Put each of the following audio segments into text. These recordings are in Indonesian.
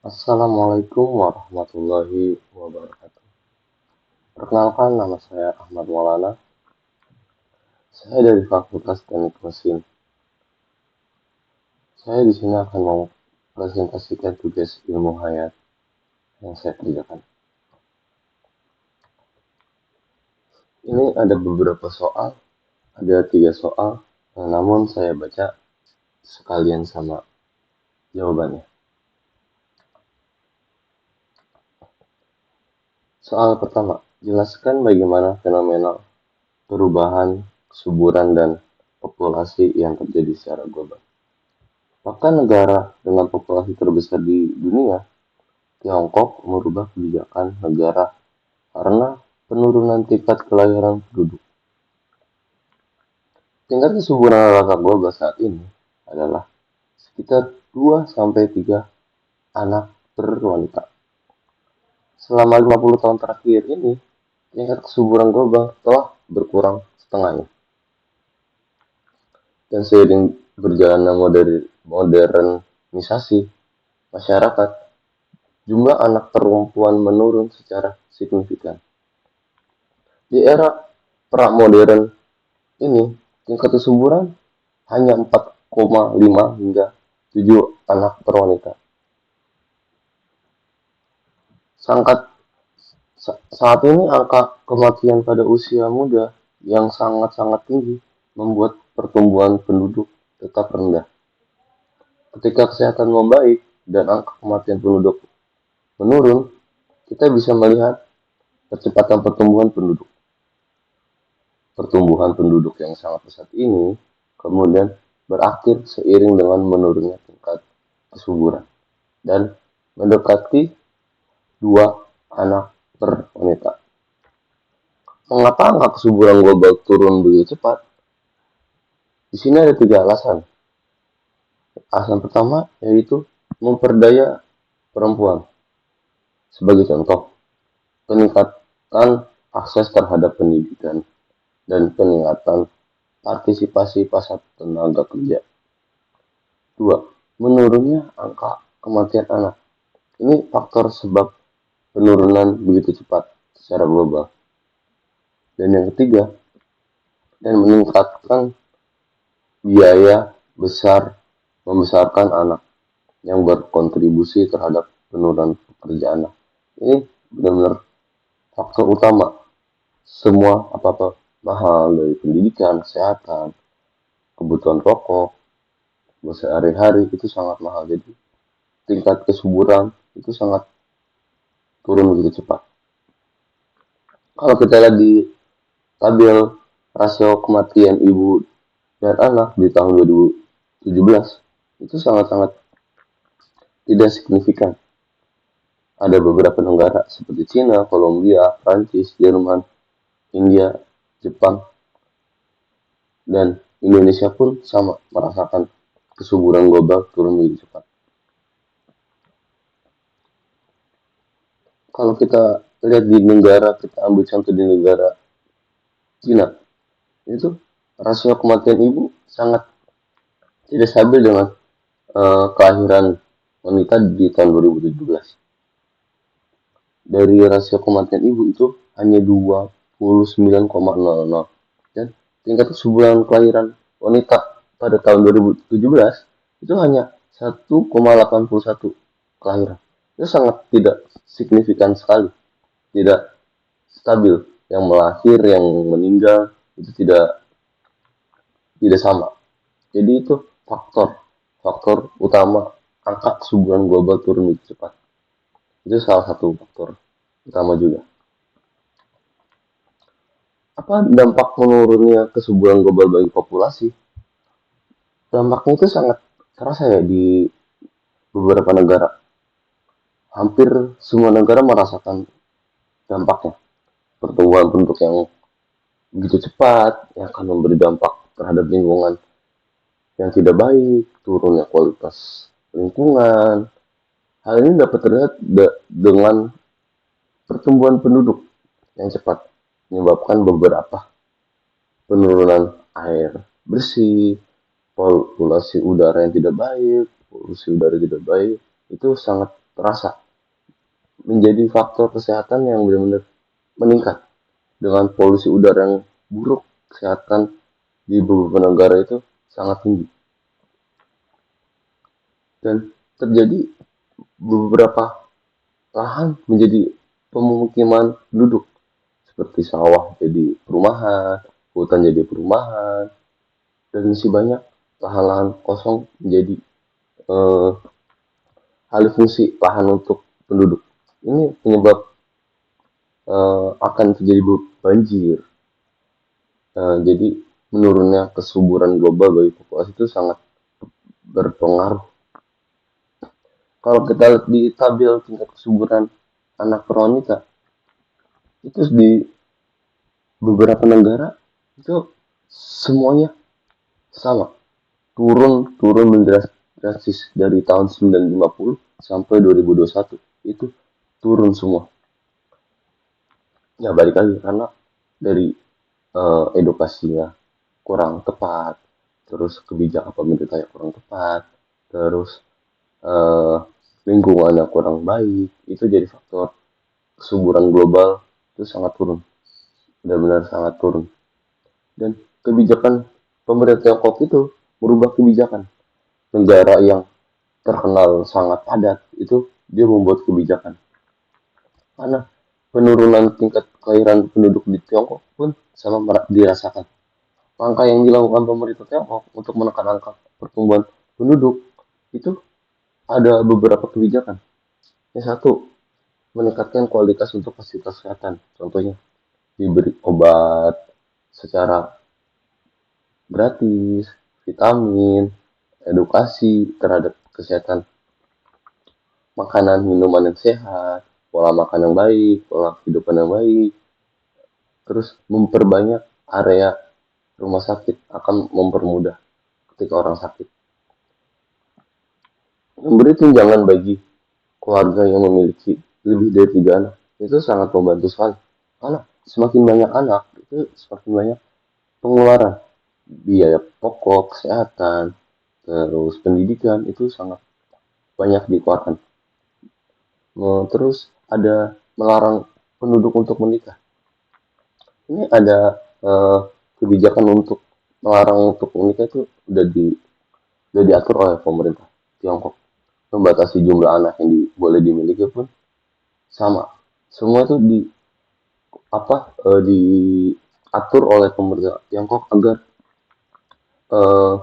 Assalamualaikum warahmatullahi wabarakatuh. Perkenalkan, nama saya Ahmad Maulana. Saya dari Fakultas Teknik Mesin. Saya di sini akan mempresentasikan tugas ilmu hayat yang saya kerjakan. Ini ada beberapa soal, ada 3 soal, namun saya baca sekalian sama jawabannya. Soal pertama, jelaskan bagaimana fenomena perubahan kesuburan dan populasi yang terjadi secara global. Maka negara dengan populasi terbesar di dunia, Tiongkok, merubah kebijakan negara karena penurunan tingkat kelahiran penduduk. Tingkat kesuburan rata global saat ini adalah sekitar 2 sampai 3 anak per wanita. Selama 50 tahun terakhir ini, tingkat kesuburan global telah berkurang setengahnya. Dan seiring berjalannya modernisasi masyarakat, jumlah anak perempuan menurun secara signifikan. Di era pra-modern ini, tingkat kesuburan hanya 4,5 hingga 7 anak per wanita. Saat ini angka kematian pada usia muda yang sangat-sangat tinggi membuat pertumbuhan penduduk tetap rendah. Ketika kesehatan membaik dan angka kematian penduduk menurun, kita bisa melihat percepatan pertumbuhan penduduk. Pertumbuhan penduduk yang sangat pesat ini kemudian berakhir seiring dengan menurunnya tingkat kesuburan dan mendekati 2 anak per wanita. Mengapa angka kesuburan global turun begitu cepat? Di sini ada 3 alasan. Alasan pertama yaitu memperdaya perempuan. Sebagai contoh, peningkatan akses terhadap pendidikan dan peningkatan partisipasi pasar tenaga kerja. 2. Menurunnya angka kematian anak. Ini faktor sebab penurunan begitu cepat secara global. Dan yang ketiga, dan meningkatkan biaya besar membesarkan anak yang berkontribusi terhadap penurunan pekerjaan anak. Ini benar-benar faktor utama. Semua apa-apa mahal, dari pendidikan, kesehatan, kebutuhan pokok, sehari-hari itu sangat mahal. Jadi tingkat kesuburan itu sangat turun begitu cepat. Kalau kita lihat di tabel rasio kematian ibu dan anak di tahun 2017, itu sangat-sangat tidak signifikan. Ada beberapa negara seperti Cina, Kolombia, Prancis, Jerman, India, Jepang, dan Indonesia pun sama merasakan kesuburan global turun begitu cepat. Kalau kita lihat di negara, kita ambil contoh di negara Cina, itu rasio kematian ibu sangat tidak stabil dengan kelahiran wanita di tahun 2017. Dari rasio kematian ibu itu hanya 29,00 dan tingkat kesuburan kelahiran wanita pada tahun 2017 itu hanya 1,81 kelahiran. Itu sangat tidak signifikan sekali, tidak stabil. Yang melahir, yang meninggal itu tidak sama. Jadi itu faktor utama angka kesuburan global turun lebih cepat. Itu salah satu faktor utama juga. Apa dampak menurunnya kesuburan global bagi populasi? Dampaknya itu sangat terasa ya di beberapa negara. Hampir semua negara merasakan dampaknya. Pertumbuhan penduduk yang begitu cepat yang akan memberi dampak terhadap lingkungan yang tidak baik, turunnya kualitas lingkungan. Hal ini dapat terlihat dengan pertumbuhan penduduk yang cepat, menyebabkan beberapa penurunan air bersih, populasi udara yang tidak baik, polusi udara tidak baik, itu sangat terasa menjadi faktor kesehatan yang benar-benar meningkat dengan polusi udara yang buruk. Kesehatan di beberapa negara itu sangat tinggi dan terjadi beberapa lahan menjadi pemukiman penduduk seperti sawah jadi perumahan, hutan jadi perumahan, dan masih banyak lahan-lahan kosong menjadi eh, alih fungsi lahan untuk penduduk. Ini penyebab akan terjadi banjir. Jadi menurunnya kesuburan global bagi populasi itu sangat berpengaruh. Kalau kita lihat di tabel tingkat kesuburan anak per wanita, itu di beberapa negara itu semuanya sama, turun drastis dari tahun 1950 sampai 2021 itu turun semua. Ya balik lagi karena dari edukasinya kurang tepat, terus kebijakan pemerintahnya kurang tepat, terus eh, lingkungannya kurang baik, itu jadi faktor kesuburan global itu sangat turun, benar-benar sangat turun. Dan kebijakan pemerintah Tiongkok itu merubah kebijakan negara yang terkenal sangat padat itu dia membuat kebijakan karena penurunan tingkat kelahiran penduduk di Tiongkok pun sama dirasakan. Langkah yang dilakukan pemerintah Tiongkok untuk menekan angka pertumbuhan penduduk itu ada beberapa kebijakan. Yang satu, meningkatkan kualitas untuk fasilitas kesehatan. Contohnya, diberi obat secara gratis, vitamin, edukasi terhadap kesehatan, makanan, minuman yang sehat, pola makan yang baik, pola kehidupan yang baik, terus memperbanyak area rumah sakit akan mempermudah ketika orang sakit. Memberi tunjangan bagi keluarga yang memiliki lebih dari 3 anak itu sangat membantu sekali. Karena semakin banyak anak itu semakin banyak pengeluaran biaya pokok, kesehatan, terus pendidikan itu sangat banyak dikeluarkan. Terus ada melarang penduduk untuk menikah. Ini ada kebijakan untuk melarang untuk menikah itu udah diatur oleh pemerintah Tiongkok. Membatasi jumlah anak yang boleh dimiliki pun sama. Semua itu diatur oleh pemerintah Tiongkok agar eh,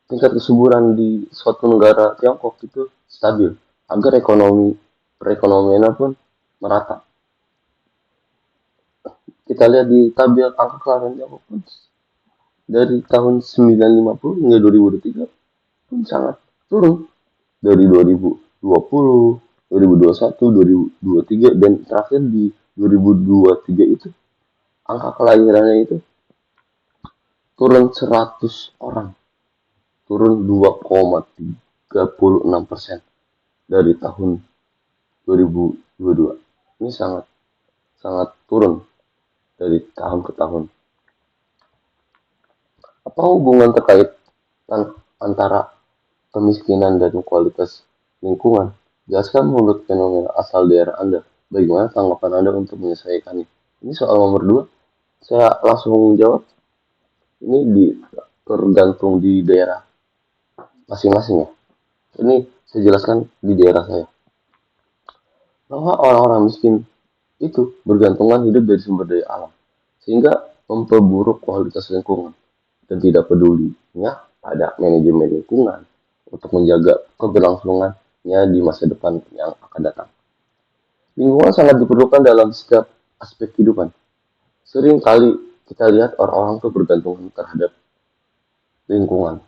tingkat kesuburan di suatu negara Tiongkok itu stabil, agar perekonomiannya pun merata. Kita lihat di tabel angka kelahiran Tiongkok pun dari tahun 1950 hingga 2023 pun sangat turun dari 2020, 2021, 2023 dan terakhir di 2023 itu angka kelahirannya itu turun 100 orang, turun 2,36% dari tahun 2022. Ini sangat sangat turun dari tahun ke tahun. Apa hubungan terkait antara kemiskinan dan kualitas lingkungan? Jelaskan menurut fenomena asal daerah Anda. Bagaimana tanggapan Anda untuk menyelesaikannya? Ini soal nomor 2. Saya langsung jawab. Ini tergantung di daerah masing-masing ya. Ini saya jelaskan di daerah saya. Bahwa orang-orang miskin itu bergantungan hidup dari sumber daya alam. Sehingga memperburuk kualitas lingkungan dan tidak pedulinya pada manajemen lingkungan untuk menjaga keberlangsungannya di masa depan yang akan datang. Lingkungan sangat diperlukan dalam setiap aspek kehidupan. Sering kali kita lihat orang-orang itu bergantung terhadap lingkungan.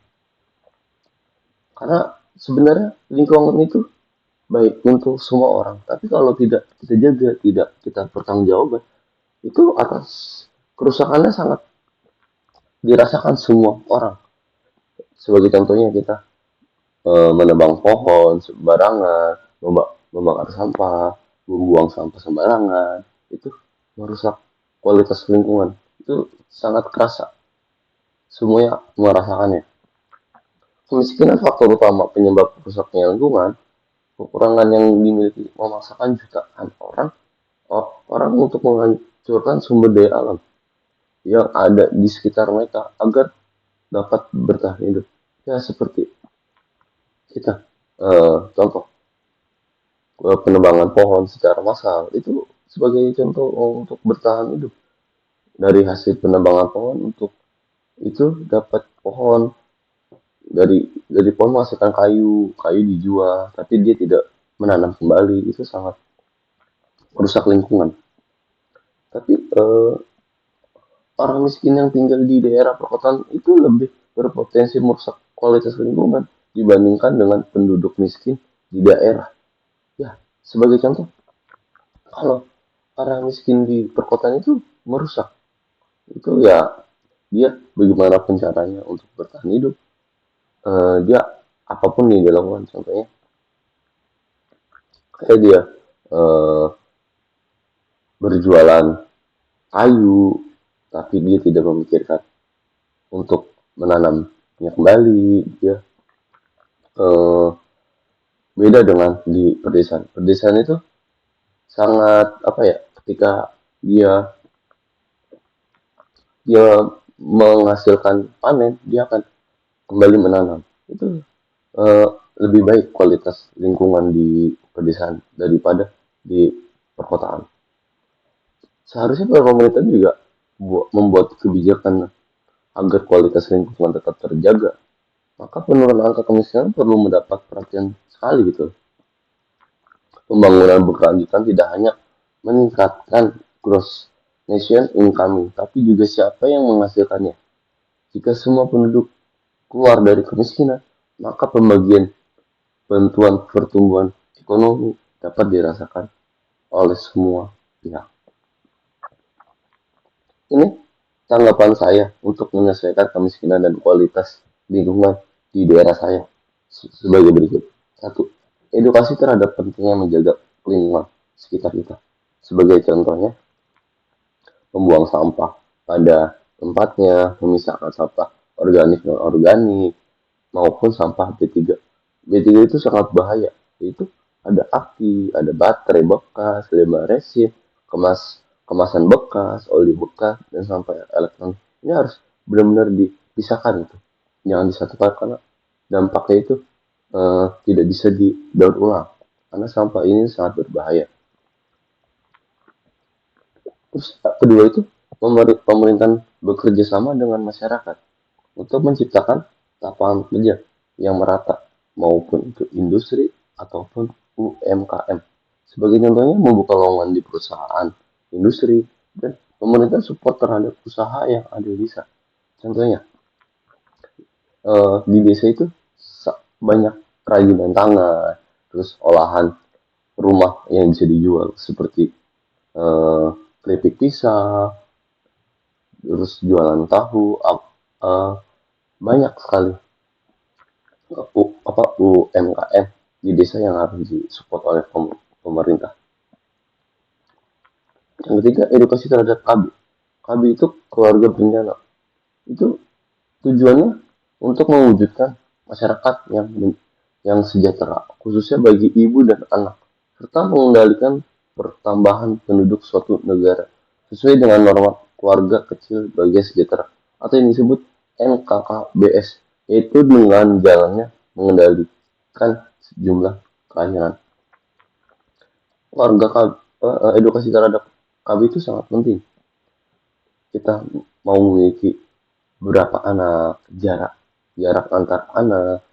Karena sebenarnya lingkungan itu baik untuk semua orang. Tapi kalau tidak kita jaga, tidak kita pertanggungjawabkan, itu atas kerusakannya sangat dirasakan semua orang. Sebagai contohnya kita menebang pohon sembarangan, membakar sampah, membuang sampah sembarangan, itu merusak kualitas lingkungan. Itu sangat kerasa. Semuanya merasakannya. Kemiskinan faktor utama penyebab rusaknya lingkungan kekurangan yang dimiliki memaksakan jutaan orang untuk menghancurkan sumber daya alam yang ada di sekitar mereka agar dapat bertahan hidup. Ya seperti kita, contoh penebangan pohon secara massal itu sebagai contoh untuk bertahan hidup. Dari hasil penebangan pohon untuk itu dapat pohon dari pohon menghasilkan kayu, kayu dijual, tapi dia tidak menanam kembali, itu sangat merusak lingkungan. Tapi orang miskin yang tinggal di daerah perkotaan itu lebih berpotensi merusak kualitas lingkungan dibandingkan dengan penduduk miskin di daerah. Ya, sebagai contoh, kalau orang miskin di perkotaan itu merusak, itu ya dia bagaimana caranya untuk bertahan hidup. Dia apapun yang dilakukan, contohnya kayak dia eh, berjualan kayu, tapi dia tidak memikirkan untuk menanamnya kembali. Dia eh, beda dengan di pedesaan. Pedesaan itu sangat apa ya? Ketika dia dia menghasilkan panen, dia akan kembali menanam. Itu eh, lebih baik kualitas lingkungan di pedesaan daripada di perkotaan. Seharusnya pemerintah juga membuat kebijakan agar kualitas lingkungan tetap terjaga. Maka penurunan angka kemiskinan perlu mendapat perhatian sekali gitu. Pembangunan berkelanjutan tidak hanya meningkatkan gross nation income, tapi juga siapa yang menghasilkannya. Jika semua penduduk keluar dari kemiskinan, maka pembagian bantuan pertumbuhan ekonomi dapat dirasakan oleh semua pihak. Ini tanggapan saya untuk menyelesaikan kemiskinan dan kualitas lingkungan di daerah saya sebagai berikut. Satu, edukasi terhadap pentingnya menjaga lingkungan sekitar kita. Sebagai contohnya, membuang sampah pada tempatnya, memisahkan sampah organik dan organik, maupun sampah B3. B3 itu sangat bahaya. Itu ada aki, ada baterai bekas, lembar resin, kemasan bekas, oli bekas, dan sampah elektronik. Ini harus benar-benar dipisahkan itu. Jangan disatukan karena dampaknya itu tidak bisa didaur ulang. Karena sampah ini sangat berbahaya. Terus kedua itu pemerintah bekerja sama dengan masyarakat untuk menciptakan lapangan kerja yang merata maupun itu industri ataupun UMKM. Sebagai contohnya membuka lowongan di perusahaan, industri, dan pemerintah support terhadap usaha yang ada di desa. Contohnya di desa itu banyak kerajinan tangan, terus olahan rumah yang bisa dijual seperti eh, keripik pisang, terus jualan tahu, uh, banyak sekali UMKM di desa yang harus disupport oleh pemerintah. Yang ketiga, edukasi terhadap KB. KB itu keluarga berencana. Itu tujuannya untuk mewujudkan masyarakat yang sejahtera, khususnya bagi ibu dan anak, serta mengendalikan pertambahan penduduk suatu negara sesuai dengan norma keluarga kecil bagi sejahtera atau yang disebut NKKBS, yaitu dengan jalannya mengendalikan jumlah kelahiran. Warga edukasi terhadap KB itu sangat penting. Kita mau memiliki berapa anak, jarak jarak antar anak,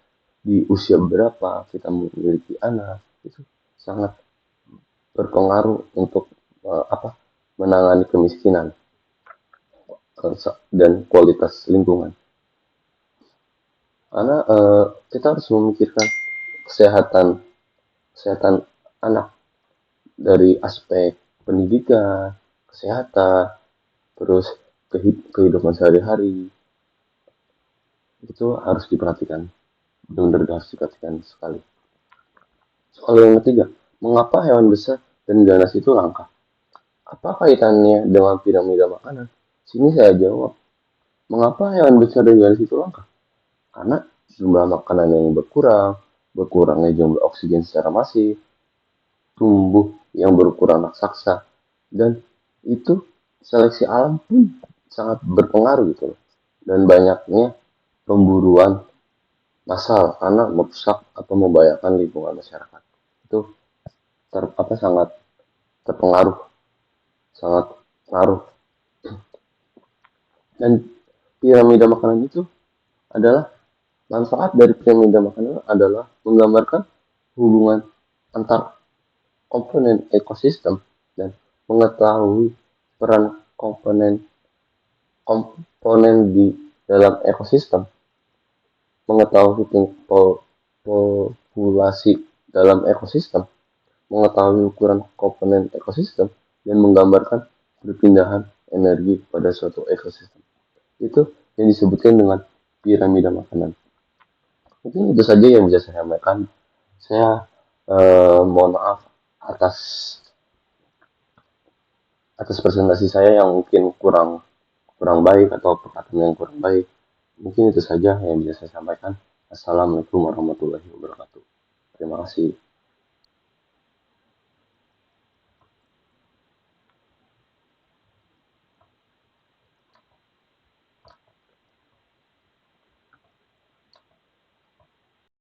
di usia berapa kita memiliki anak, itu sangat berpengaruh untuk menangani kemiskinan dan kualitas lingkungan. Karena kita harus memikirkan kesehatan kesehatan anak dari aspek pendidikan, kesehatan, terus kehidupan sehari-hari, itu harus diperhatikan, benar-benar harus diperhatikan sekali. Soal yang ketiga, mengapa hewan besar dan ganas itu langka? Apa kaitannya dengan piramida makanan? Sini saya jawab, mengapa hewan besar dan ganas itu langka? Karena jumlah makanan yang berkurang, berkurangnya jumlah oksigen secara masif, tumbuh yang berkurang raksasa, dan itu seleksi alam pun sangat berpengaruh gitu loh. Dan banyaknya pemburuan massal karena merusak atau membahayakan lingkungan masyarakat. Itu sangat terpengaruh, sangat pengaruh. Dan piramida makanan itu adalah manfaat dari piramida makanan adalah menggambarkan hubungan antar komponen ekosistem dan mengetahui peran komponen komponen di dalam ekosistem, mengetahui populasi dalam ekosistem, mengetahui ukuran komponen ekosistem, dan menggambarkan perpindahan energi pada suatu ekosistem. Itu yang disebutkan dengan piramida makanan. Mungkin itu saja yang bisa saya sampaikan. Saya mohon maaf atas atas presentasi saya yang mungkin kurang kurang baik atau perkataan yang kurang baik. Mungkin itu saja yang bisa saya sampaikan. Assalamualaikum warahmatullahi wabarakatuh. Terima kasih.